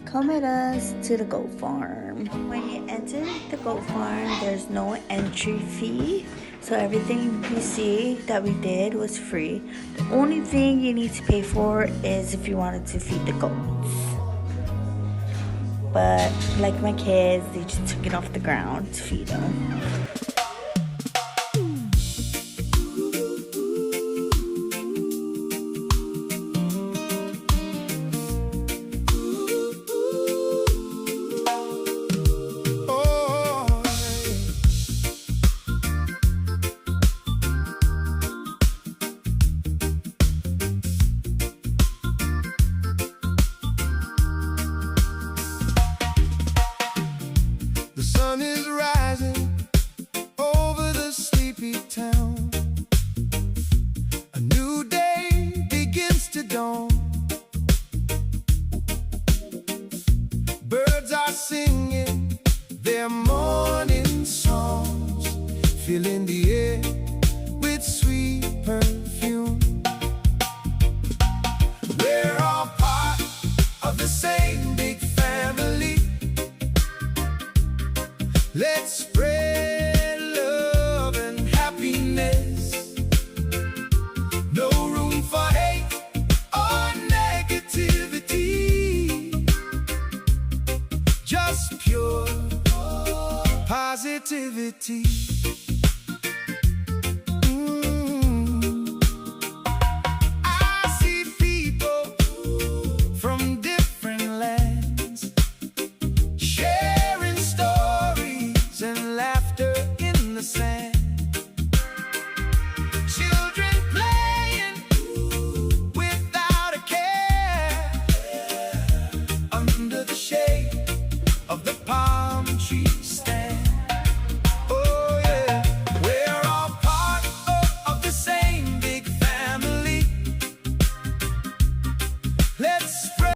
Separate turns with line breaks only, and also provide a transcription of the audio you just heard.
Come with us to the goat farm. When you enter the goat farm, there's no entry fee. So everything you see that we did was free. The only thing you need to pay for is if you wanted to feed the goats. But like my kids, they just took it off the ground to feed them.
The sun is rising over the sleepy town. A new day begins to dawn. Birds are singing their morning songs, filling the air with sweet perfume. We're all part of the same big family. Let's spread love and happiness. No room for hate or negativity. Just pure positivity. I see people from different lands sharing stories and laughter in the sand. Children playing without a care under the shade of the palm tree stand.